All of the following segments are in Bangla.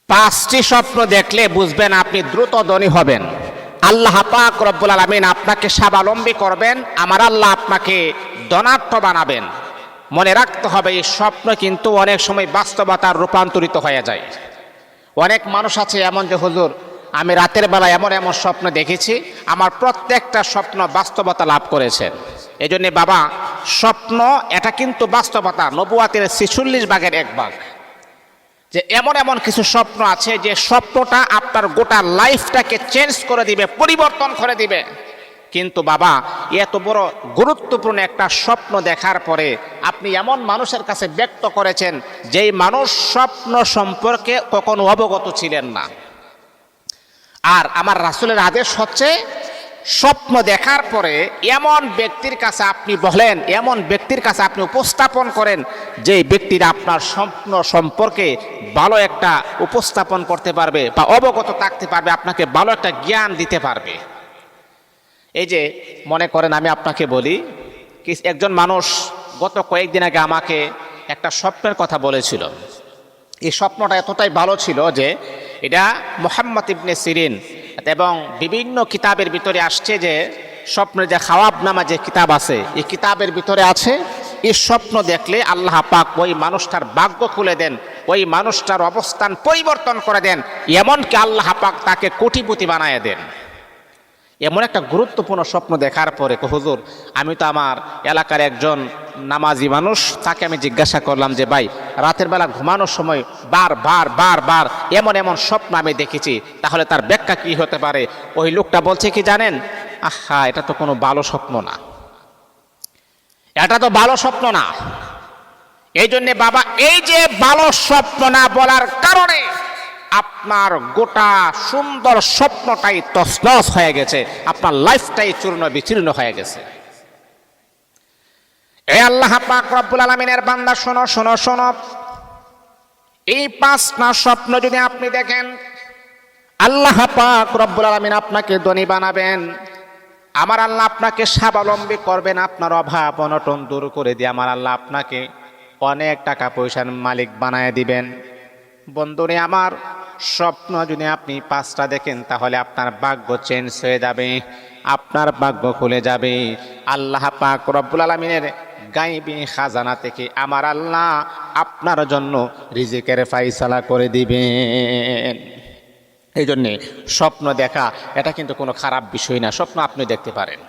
5টি স্বপ্ন দেখলে বুঝবেন আপনি দ্রুত ধনী হবেন। আল্লাহ পাক রব্বুল আলামিন আপনাকে স্বাবলম্বী করবেন, আমার আল্লাহ আপনাকে ধনাঢ্য বানাবেন। মনে রাখতে হবে এই স্বপ্ন কিন্তু অনেক সময় বাস্তবতার রূপান্তরিত হয়ে যায়। অনেক মানুষ আছে এমন যে হুজুর আমি রাতের বেলা এমন এমন স্বপ্ন দেখেছি, আমার প্রত্যেকটা স্বপ্ন বাস্তবতা লাভ করেছেন। এই জন্যে বাবা, স্বপ্ন এটা কিন্তু বাস্তবতা নবুয়াতের 46 ভাগের 1 ভাগ। যে এমন এমন কিছু স্বপ্ন আছে যে স্বপ্নটা আপনার গোটা লাইফটাকে চেঞ্জ করে দিবে, পরিবর্তন করে দিবে। কিন্তু বাবা, এত বড় গুরুত্বপূর্ণ একটা স্বপ্ন দেখার পরে আপনি এমন মানুষের কাছে ব্যক্ত করেছেন যেই মানুষ স্বপ্ন সম্পর্কে কখনো অবগত ছিলেন না। আর আমার রাসূলের আদেশ হচ্ছে স্বপ্ন দেখার পরে এমন ব্যক্তির কাছে আপনি বলেন, এমন ব্যক্তির কাছে আপনি উপস্থাপন করেন যে ব্যক্তিরা আপনার স্বপ্ন সম্পর্কে ভালো একটা উপস্থাপন করতে পারবে বা অবগত থাকতে পারবে, আপনাকে ভালো একটা জ্ঞান দিতে পারবে। এই যে মনে করেন আমি আপনাকে বলি, একজন মানুষ গত কয়েকদিন আগে আমাকে একটা স্বপ্নের কথা বলেছিল। এই স্বপ্নটা এতটাই ভালো ছিল যে এটা মুহাম্মদ ইবনে সিরিন এবং বিভিন্ন কিতাবের ভিতরে আসছে যে স্বপ্নের যে খাওয়াব নামা যে কিতাব আছে, এই কিতাবের ভিতরে আছে এই স্বপ্ন দেখলে আল্লাহ পাক ওই মানুষটার ভাগ্য খুলে দেন, ওই মানুষটার অবস্থান পরিবর্তন করে দেন, এমনকি আল্লাহ পাক তাকে কোটিপতি বানায় দেন। এমন একটা গুরুত্বপূর্ণ স্বপ্ন দেখার পরে হুজুর আমি তো আমার এলাকার একজন নামাজি মানুষ, তাকে আমি জিজ্ঞাসা করলাম যে ভাই, রাতের বেলা ঘুমানোর সময় বার এমন এমন স্বপ্ন আমি দেখেছি, তাহলে তার ব্যাখ্যা কি হতে পারে? ওই লোকটা বলছে কি জানেন, আহা এটা তো কোনো ভালো স্বপ্ন না, এটা তো ভালো স্বপ্ন না। এই জন্যে বাবা, এই যে ভালো স্বপ্ন না বলার কারণে আপনার গোটা সুন্দর স্বপ্নটাই তছনছ হয়ে গেছে, আপনার লাইফটাই চূর্ণ বিচূর্ণ হয়ে গেছে। এই আল্লাহ পাক রব্বুল আলামিনের বান্দা, শোনো শোনো শোনো, এই 5টা স্বপ্ন যদি আপনি দেখেন, আল্লাহ পাক রব্বুল আলামিন আপনাকে ধনী বানাবেন, আমার আল্লাহ আপনাকে স্বাবলম্বী করবেন, আপনার অভাব অনটন দূর করে দিয়ে আমার আল্লাহ আপনাকে অনেক টাকা পয়সার মালিক বানায় দিবেন। বন্ধুরে আমার, স্বপ্ন যদি আপনি 5টা দেখেন তাহলে আপনার ভাগ্য চেঞ্জ হয়ে যাবে, আপনার ভাগ্য খুলে যাবে। আল্লাহ পাক রব্বুল আলামিনের গায়বী খাজানা থেকে আমার আল্লাহ আপনার জন্য রিজিকের ফায়সালা করে দিবেন। এই জন্যে স্বপ্ন দেখা এটা কিন্তু কোনো খারাপ বিষয় না, স্বপ্ন আপনি দেখতে পারেন।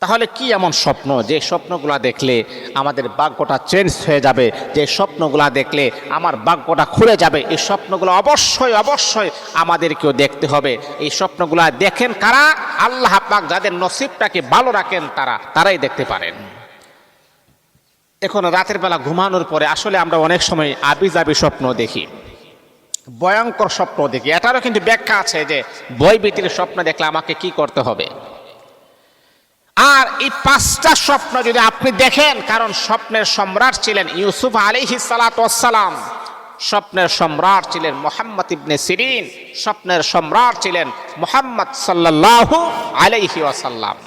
তাহলে কি এমন স্বপ্ন যে স্বপ্নগুলা দেখলে আমাদের ভাগ্যটা চেঞ্জ হয়ে যাবে, যে স্বপ্নগুলা দেখলে আমার ভাগ্যটা খুলে যাবে? এই স্বপ্নগুলো অবশ্যই অবশ্যই আমাদেরকেও দেখতে হবে। এই স্বপ্নগুলা দেখেন কারা? আল্লাহ পাক যাদের নসিবটাকে ভালো রাখেন তারাই দেখতে পারেন। এখন রাতের বেলা ঘুমানোর পরে আসলে আমরা অনেক সময় আবিজাবি স্বপ্ন দেখি, ভয়ঙ্কর স্বপ্ন দেখি। এটারও কিন্তু ব্যাখ্যা আছে যে ভয়ভীতির স্বপ্ন দেখলে আমাকে কি করতে হবে। আর এই 5টা স্বপ্ন যদি আপনি দেখেন, কারণ স্বপ্নের সম্রাট ছিলেন ইউসুফ আলাইহিস সালাতু ওয়াস সালাম, স্বপ্নের সম্রাট ছিলেন মুহাম্মদ ইবনে সিরিন, স্বপ্নের সম্রাট ছিলেন মুহাম্মদ সাল্লাল্লাহু আলাইহি ওয়াসাল্লাম।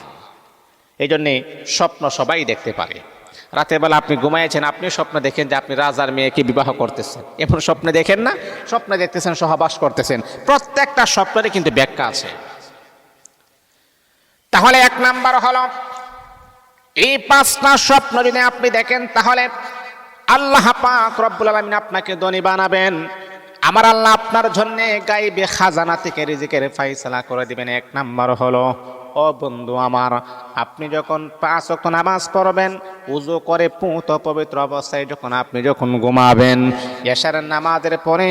এই জন্যে স্বপ্ন সবাই দেখতে পারে। রাতের বেলা আপনি ঘুমাইছেন, আপনি স্বপ্ন দেখেন যে আপনি রাজার মেয়েকে বিবাহ করতেছেন, এমন স্বপ্ন দেখেন না? স্বপ্ন দেখতেছেন সহবাস করতেছেন, প্রত্যেকটা স্বপ্নেরই কিন্তু ব্যাখ্যা আছে। তাহলে 1 নাম্বার হলো, এই 5টা স্বপ্ন যদি আপনি দেখেন তাহলে আল্লাহ পাক রব্বুল আলামিন আপনাকে ধনী বানাবেন, আমার আল্লাহ আপনার জন্য গায়বী খাজানা থেকে রিজিকের ফায়সালা করে দিবেন। 1 নাম্বার হলো, ও বন্ধু আমার, আপনি যখন 5 ওয়াক্ত নামাজ পড়বেন, ওযু করে পূত পবিত্র অবস্থায় আপনি যখন ঘুমাবেন, এশার নামাজের পরে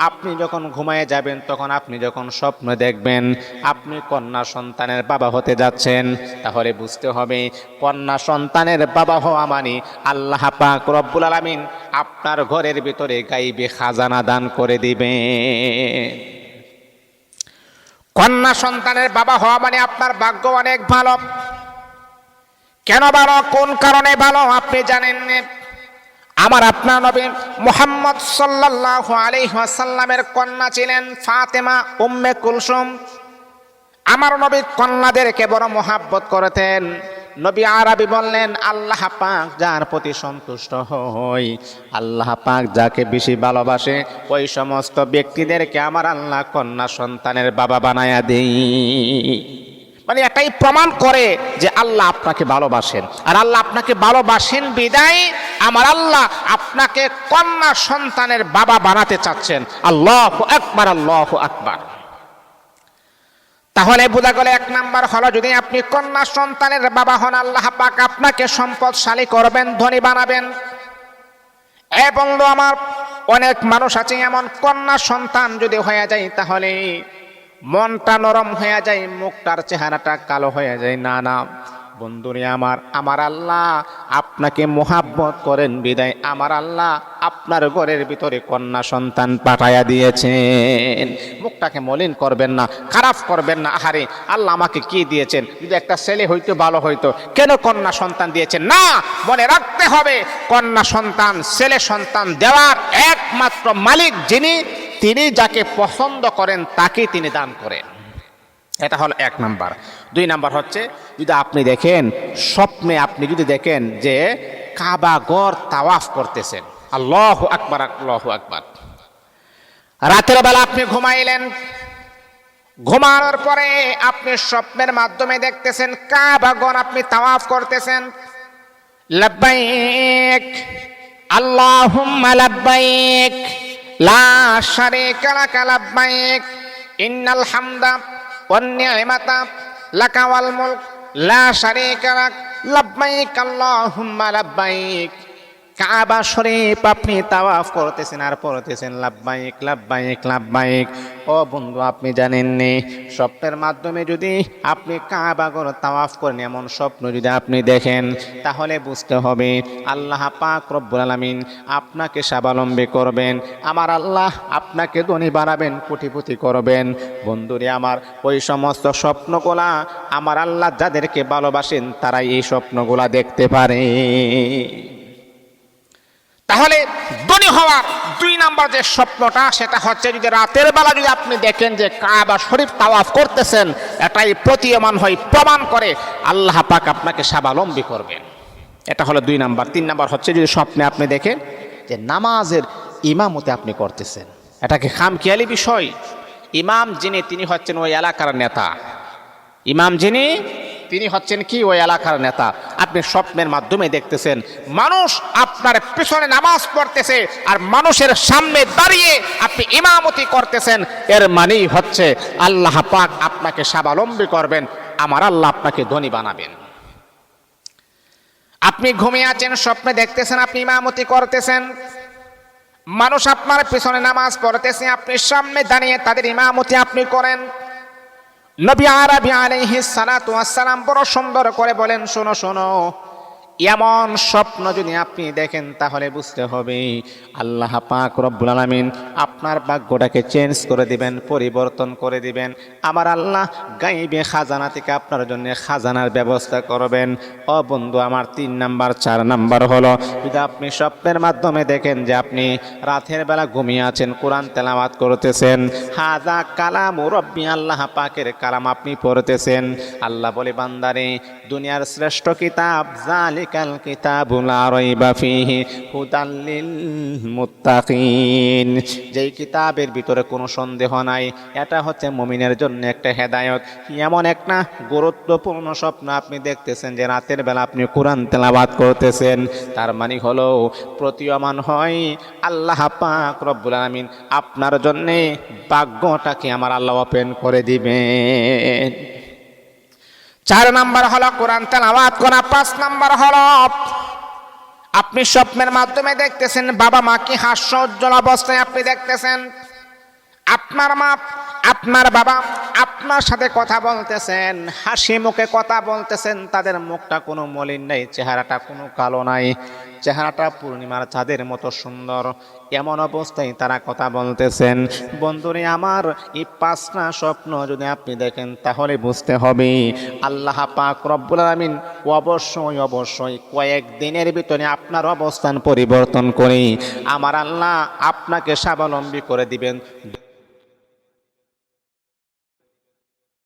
আপনি যখন ঘুমায়ে যাবেন, তখন আপনি যখন স্বপ্ন দেখবেন আপনি কন্যা সন্তানের বাবা হতে যাচ্ছেন, তাহলে বুঝতে হবে কন্যা সন্তানের বাবা হওয়া মানে আল্লাহ পাক রব্বুল আলামিন আপনার ঘরের ভিতরে গায়বী খাজানা দান করে দিবেন। কন্যা সন্তানের বাবা হওয়া মানে আপনার ভাগ্য অনেক ভালো। কেন ভালো, কোন কারণে ভালো আপনি জানেন? আমার আপনার নবী মুহাম্মদ সাল্লাল্লাহু আলাইহি ওয়াসাল্লামের কন্যা ছিলেন ফাতেমা উম্মে কুলসুম। আমার নবী কন্যাদেরকে বড় মহব্বত করতেন। নবী আরবি বললেন, আল্লাহ পাক যার প্রতি সন্তুষ্ট হয়, আল্লাহ পাক যাকে বেশি ভালোবাসে, ওই সমস্ত ব্যক্তিদেরকে আমার আল্লাহ কন্যা সন্তানের বাবা বানায়া দেই। মানে এটাই প্রমাণ করে যে আল্লাহ আপনাকে ভালোবাসেন, আর আল্লাহ আপনাকে ভালোবাসেন বিদায় আমার আল্লাহ আপনাকে কন্যা সন্তানের বাবা বানাতে চাচ্ছেন। আল্লাহু আকবার, আল্লাহু আকবার। তাহলে বোঝা গেল, এক নাম্বার হলো, যদি আপনি কন্যা সন্তানের বাবা হন, আল্লাহ পাক আপনাকে সম্পদশালী করবেন, ধনী বানাবেন। বন্ধু আমার, অনেক মানুষ আছে এমন, কন্যা সন্তান যদি হয়ে যায় তাহলে মনটা নরম হয়ে যায়, মুখটার চেহারাটা কালো হয়ে যায়। না না বন্ধুরে আমার আল্লাহ আপনাকে মোহাব্বত করেন বিদায় আমার আল্লাহ আপনার ঘরের ভিতরে কন্যা সন্তান পাঠাইয়া দিয়েছেন। মুখটাকে মলিন করবেন না, খারাপ করবেন না। আহারে আল্লাহ আমাকে কি দিয়েছেন, যদি একটা ছেলে হইতো ভালো হইতো, কেন কন্যা সন্তান দিয়েছেন? না, মনে রাখতে হবে, কন্যা সন্তান, ছেলে সন্তান দেওয়ার একমাত্র মালিক যিনি, তিনি যাকে পছন্দ করেন তাকেই তিনি দান করেন। এটা হলো এক নাম্বার। দুই নাম্বার হচ্ছে, যদি আপনি দেখেন স্বপ্নে, আপনি যদি দেখেন যে কাবা ঘর তাওয়াফ করতেছেন, আল্লাহু আকবার, আল্লাহু আকবার। রাতের বেলা আপনি ঘুমাইলেন, ঘুমানোর পরে আপনি স্বপ্নের মাধ্যমে দেখতেছেন কাবা ঘর আপনি তাওয়াফ করতেছেন। লাব্বাইক আল্লাহুম্মা লাব্বাইক লা শারীকা লাকা লাব্বাইক ইন্নাল হামদা ওয়ান নি'মাতা লাকা ওয়াল মুলক লা শারীকা লাক লাব্বাইক আল্লাহুম্মা লাব্বাইক। কাবা শরীফ আপনি তাওয়াফ করতেছেন আর পড়তেছেন লাব্বাইক লাব্বাইক লাব্বাইক। ও বন্ধু, আপনি জানেননি স্বপ্নের মাধ্যমে যদি আপনি কাবা ঘর তাওয়াফ করেন, এমন স্বপ্ন যদি আপনি দেখেন, তাহলে বুঝতে হবে আল্লাহ পাক রব্বুল আলামিন আপনাকে স্বাবলম্বী করবেন, আমার আল্লাহ আপনাকে ধনী বানাবেন, কোটিপতি করবেন। বন্ধুরে আমার, ওই সমস্ত স্বপ্নগুলা আমার আল্লাহ যাদেরকে ভালোবাসেন তারাই এই স্বপ্নগুলা দেখতে পারে। তাহলে ধনী হওয়ার দুই নাম্বার যে স্বপ্নটা, সেটা হচ্ছে যদি রাতের বেলা যদি আপনি দেখেন যে কাবা শরীফ তাওয়াফ করতেছেন, এটাই প্রতীয়মান হয়, প্রমাণ করে আল্লাহ পাক আপনাকে স্বাবলম্বী করবেন। এটা হলো দুই নাম্বার। তিন নাম্বার হচ্ছে, যদি স্বপ্নে আপনি দেখেন যে নামাজের ইমামতি আপনি করতেছেন, এটাকে খামখেয়ালি বিষয়। ইমাম যিনি, তিনি হচ্ছেন ওই এলাকার নেতা। ইমাম যিনি, তিনি হচ্ছেন কি, ওই এলাকার নেতা। আপনি স্বপ্নের মাধ্যমে দেখতেছেন মানুষ আপনার পিছনে নামাজ পড়তেছে আর মানুষের সামনে দাঁড়িয়ে আপনি ইমামতি করতেছেন, এর মানেই হচ্ছে আল্লাহ পাক আপনাকে স্বাবলম্বী করবেন, আমার আল্লাহ আপনাকে ধনী বানাবেন। আপনি ঘুমিয়ে আছেন, স্বপ্নে দেখতেছেন আপনি ইমামতি করতেছেন, মানুষ আপনার পিছনে নামাজ পড়তেছে, আপনি সামনে দাঁড়িয়ে তাদের ইমামতি আপনি করেন। নবী আরবি আলাইহিস সালাতু ওয়াস সালাম বড় সুন্দর করে বলেন, শোনো শোনো, এমন স্বপ্ন যদি আপনি দেখেন তাহলে বুঝতে হবে আল্লাহ পাক রব্বুল আলামিন আপনার ভাগ্যটাকে চেঞ্জ করে দিবেন, পরিবর্তন করে দিবেন। আমার আল্লাহ গায়বে খাজানা থেকে আপনার জন্য খাজানার ব্যবস্থা করবেন। ও বন্ধু আমার, 3 নাম্বার 4 নাম্বার হলো, যদি আপনি স্বপ্নের মাধ্যমে দেখেন যে আপনি রাতের বেলা ঘুমিয়ে আছেন, কোরআন তেলাওয়াত করতেছেন, হাযা কালামু রাব্বি, আল্লাহ পাকের কালাম আপনি পড়তেছেন। আল্লাহ বলে, বান্দারে, দুনিয়ার শ্রেষ্ঠ কিতাব জালিকাল কিতাবুল লা রাইবা ফীহি হুদাল লিল মুত্তাকিন, যেই কিতাবের ভিতরে কোনো সন্দেহ নাই, এটা হচ্ছে মুমিনের জন্য একটা হেদায়েত। এমন একটা গুরুত্বপূর্ণ স্বপ্ন আপনি দেখতেছেন যে রাতের বেলা আপনি কোরআন তেলাওয়াত করতেছেন, তার মানে হলো প্রতীয়মান হয় আল্লাহ পাক রব্বুল আলামিন আপনার জন্য ভাগ্যটাকে আমার আল্লাহ ওপেন করে দিবেন। 4 নাম্বার হলো কোরআন তেলাওয়াত করা। 5 নাম্বার হলো, আপনি স্বপ্নের মাধ্যমে দেখতেছেন বাবা মাকে হাস্য উজ্জ্বল অবস্থায় আপনি দেখতেছেন, আপনার মা, আপনার বাবা আপনার সাথে কথা বলতেছেন, হাসি মুখে কথা বলতেছেন, তাদের মুখটা কোনো মলিন নাই, চেহারাটা কোনো কালো নাই, চেহারাটা পূর্ণিমার চাঁদের মতো সুন্দর, এমন অবস্থায় তারা কথা বলতেছেন। বন্ধুরে আমার, এই 5টা স্বপ্ন যদি আপনি দেখেন তাহলে বুঝতে হবে আল্লাহ পাক রব্বুল আলামিন অবশ্যই অবশ্যই কয়েকদিনের ভিতরে আপনার অবস্থান পরিবর্তন করে আমার আল্লাহ আপনাকে স্বাবলম্বী করে দিবেন।